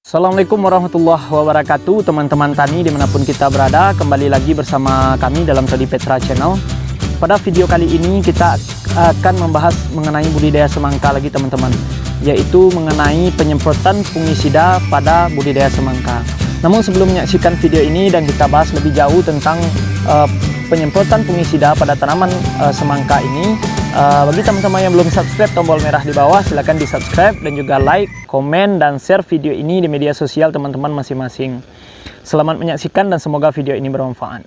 Assalamualaikum warahmatullahi wabarakatuh, teman-teman tani dimanapun kita berada. Kembali lagi bersama kami dalam Todi Petra Channel. Pada video kali ini kita akan membahas mengenai budidaya semangka lagi teman-teman, yaitu mengenai penyemprotan fungisida pada budidaya semangka. Namun sebelum menyaksikan video ini dan kita bahas lebih jauh tentang penyemprotan fungisida pada tanaman semangka ini, bagi teman-teman yang belum subscribe, tombol merah di bawah silahkan di subscribe dan juga like, komen, dan share video ini di media sosial teman-teman masing-masing. Selamat menyaksikan dan semoga video ini bermanfaat.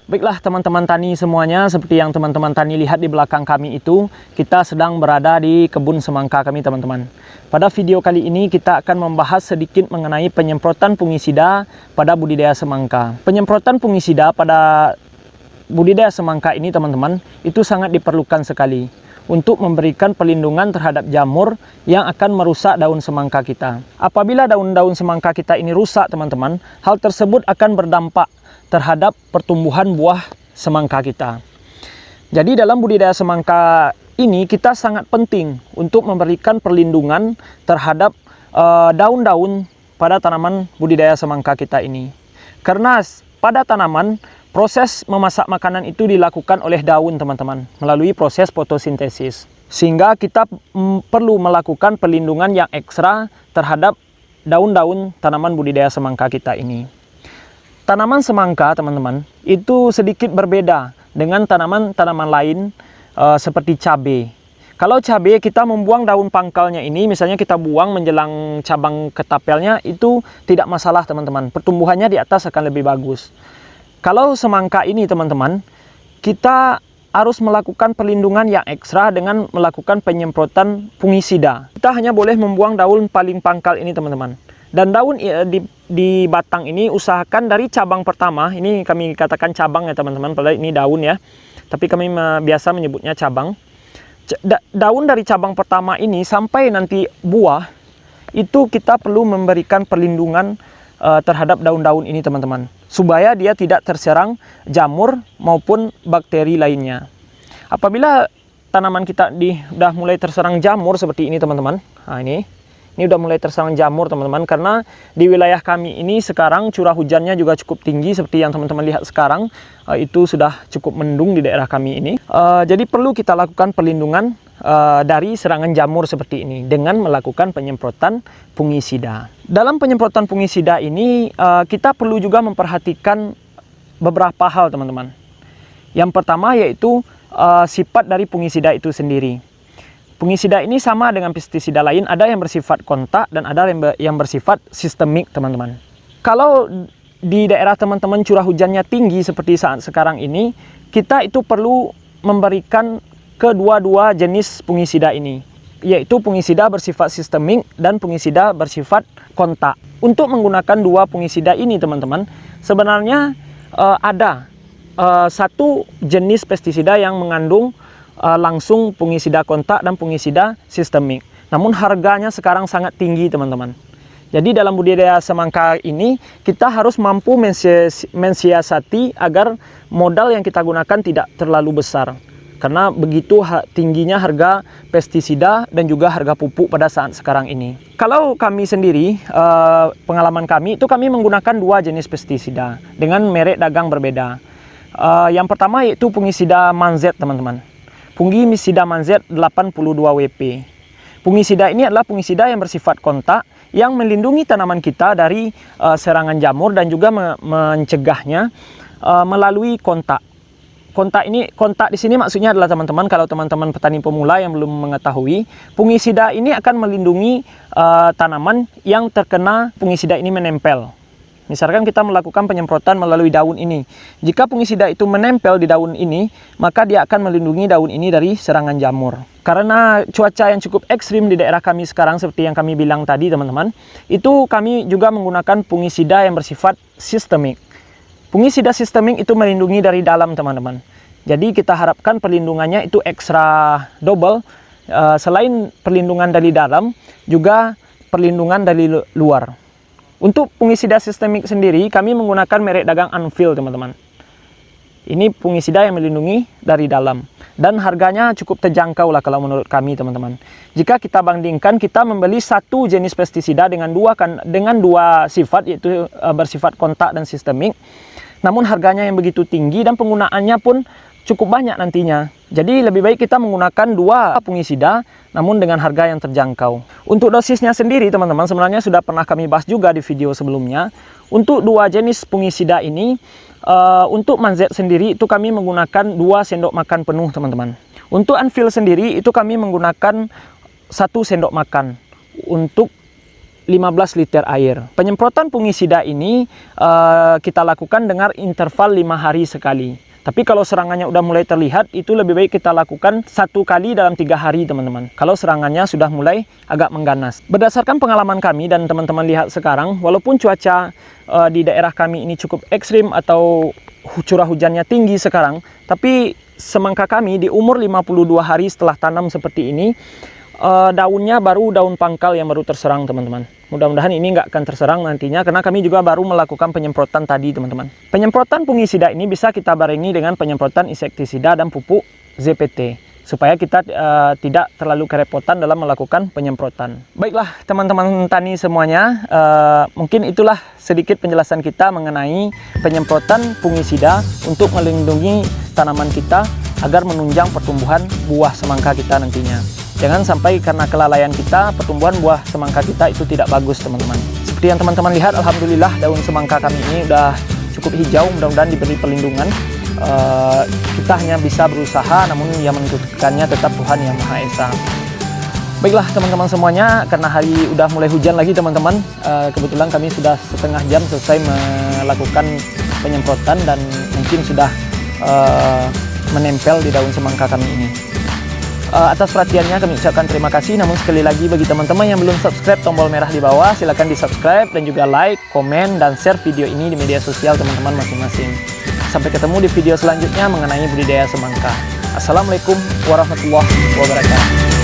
Baiklah teman-teman tani semuanya, seperti yang teman-teman tani lihat di belakang kami itu, kita sedang berada di kebun semangka kami teman-teman. Pada video kali ini kita akan membahas sedikit mengenai penyemprotan fungisida pada budidaya semangka. Penyemprotan fungisida pada budidaya semangka ini teman-teman, itu sangat diperlukan sekali untuk memberikan perlindungan terhadap jamur yang akan merusak daun semangka kita. Apabila daun-daun semangka kita ini rusak teman-teman, hal tersebut akan berdampak terhadap pertumbuhan buah semangka kita. Jadi dalam budidaya semangka ini kita sangat penting untuk memberikan perlindungan terhadap daun-daun pada tanaman budidaya semangka kita ini. Karena pada tanaman proses memasak makanan itu dilakukan oleh daun teman-teman melalui proses fotosintesis. Sehingga kita perlu melakukan perlindungan yang ekstra terhadap daun-daun tanaman budidaya semangka kita ini. Tanaman semangka teman-teman itu sedikit berbeda dengan tanaman-tanaman lain seperti cabai. Kalau cabai kita membuang daun pangkalnya ini, misalnya kita buang menjelang cabang ketapelnya, itu tidak masalah teman-teman. Pertumbuhannya di atas akan lebih bagus. Kalau semangka ini teman-teman, kita harus melakukan perlindungan yang ekstra dengan melakukan penyemprotan fungisida. Kita hanya boleh membuang daun paling pangkal ini teman-teman. Dan daun di batang ini usahakan dari cabang pertama, ini kami katakan cabang ya teman-teman, padahal ini daun ya, tapi kami biasa menyebutnya cabang. Daun dari cabang pertama ini sampai nanti buah, itu kita perlu memberikan perlindungan terhadap daun-daun ini teman-teman, supaya dia tidak terserang jamur maupun bakteri lainnya. Apabila tanaman kita sudah mulai terserang jamur seperti ini teman-teman, nah ini udah mulai terserang jamur teman-teman, karena di wilayah kami ini sekarang curah hujannya juga cukup tinggi seperti yang teman-teman lihat sekarang, itu sudah cukup mendung di daerah kami ini. Jadi perlu kita lakukan perlindungan dari serangan jamur seperti ini dengan melakukan penyemprotan fungisida. Dalam penyemprotan fungisida ini kita perlu juga memperhatikan beberapa hal teman-teman. Yang pertama yaitu sifat dari fungisida itu sendiri. Fungisida ini sama dengan pestisida lain, ada yang bersifat kontak dan ada yang bersifat sistemik teman-teman. Kalau di daerah teman-teman curah hujannya tinggi seperti saat sekarang ini, kita itu perlu memberikan kedua-dua jenis fungisida ini, yaitu fungisida bersifat sistemik dan fungisida bersifat kontak. Untuk menggunakan dua fungisida ini teman-teman, sebenarnya ada satu jenis pestisida yang mengandung langsung fungisida kontak dan fungisida sistemik. Namun harganya sekarang sangat tinggi teman-teman. Jadi dalam budidaya semangka ini kita harus mampu mensiasati agar modal yang kita gunakan tidak terlalu besar. Karena begitu tingginya harga pestisida dan juga harga pupuk pada saat sekarang ini. Kalau kami sendiri, pengalaman kami itu kami menggunakan dua jenis pestisida dengan merek dagang berbeda. Yang pertama yaitu fungisida Manzet teman-teman. Fungisida Manzet 82 WP. Fungisida ini adalah fungisida yang bersifat kontak yang melindungi tanaman kita dari serangan jamur dan juga mencegahnya melalui kontak. Kontak di sini maksudnya adalah teman-teman, kalau teman-teman petani pemula yang belum mengetahui, fungisida ini akan melindungi tanaman yang terkena fungisida ini menempel. Misalkan kita melakukan penyemprotan melalui daun ini. Jika fungisida itu menempel di daun ini, maka dia akan melindungi daun ini dari serangan jamur. Karena cuaca yang cukup ekstrim di daerah kami sekarang, seperti yang kami bilang tadi teman-teman, itu kami juga menggunakan fungisida yang bersifat sistemik. Fungisida sistemik itu melindungi dari dalam teman-teman. Jadi kita harapkan perlindungannya itu ekstra double selain perlindungan dari dalam, juga perlindungan dari luar. Untuk fungisida sistemik sendiri, kami menggunakan merek dagang Anvil, teman-teman. Ini fungisida yang melindungi dari dalam. Dan harganya cukup terjangkau lah kalau menurut kami, teman-teman. Jika kita bandingkan, kita membeli satu jenis pestisida dengan dua sifat, yaitu bersifat kontak dan sistemik. Namun harganya yang begitu tinggi dan penggunaannya pun cukup banyak nantinya. Jadi lebih baik kita menggunakan dua fungisida namun dengan harga yang terjangkau. Untuk dosisnya sendiri, teman-teman, sebenarnya sudah pernah kami bahas juga di video sebelumnya. Untuk dua jenis fungisida ini, untuk Manzet sendiri itu kami menggunakan 2 sendok makan penuh, teman-teman. Untuk Anvil sendiri itu kami menggunakan 1 sendok makan untuk 15 liter air. Penyemprotan fungisida ini kita lakukan dengan interval 5 hari sekali. Tapi kalau serangannya udah mulai terlihat, itu lebih baik kita lakukan 1 kali dalam 3 hari, teman-teman. Kalau serangannya sudah mulai agak mengganas. Berdasarkan pengalaman kami dan teman-teman lihat sekarang, walaupun cuaca di daerah kami ini cukup ekstrim atau curah hujannya tinggi sekarang, tapi semangka kami di umur 52 hari setelah tanam seperti ini, daunnya baru daun pangkal yang baru terserang, teman-teman. Mudah-mudahan ini nggak akan terserang nantinya, karena kami juga baru melakukan penyemprotan tadi, teman-teman. Penyemprotan fungisida ini bisa kita barengi dengan penyemprotan insektisida dan pupuk ZPT, supaya kita tidak terlalu kerepotan dalam melakukan penyemprotan. Baiklah, teman-teman tani semuanya, mungkin itulah sedikit penjelasan kita mengenai penyemprotan fungisida untuk melindungi tanaman kita agar menunjang pertumbuhan buah semangka kita nantinya. Jangan sampai karena kelalaian kita, pertumbuhan buah semangka kita itu tidak bagus, teman-teman. Seperti yang teman-teman lihat, alhamdulillah daun semangka kami ini udah cukup hijau, mudah-mudahan diberi perlindungan. Kita hanya bisa berusaha, namun yang menentukannya tetap Tuhan Yang Maha Esa. Baiklah teman-teman semuanya, karena hari udah mulai hujan lagi, teman-teman. Kebetulan kami sudah setengah jam selesai melakukan penyemprotan dan mungkin sudah menempel di daun semangka kami ini. Atas perhatiannya kami ucapkan terima kasih. Namun sekali lagi, bagi teman-teman yang belum subscribe, tombol merah di bawah silahkan di subscribe dan juga like, komen, dan share video ini di media sosial teman-teman masing-masing. Sampai ketemu di video selanjutnya mengenai budidaya semangka. Assalamualaikum warahmatullahi wabarakatuh.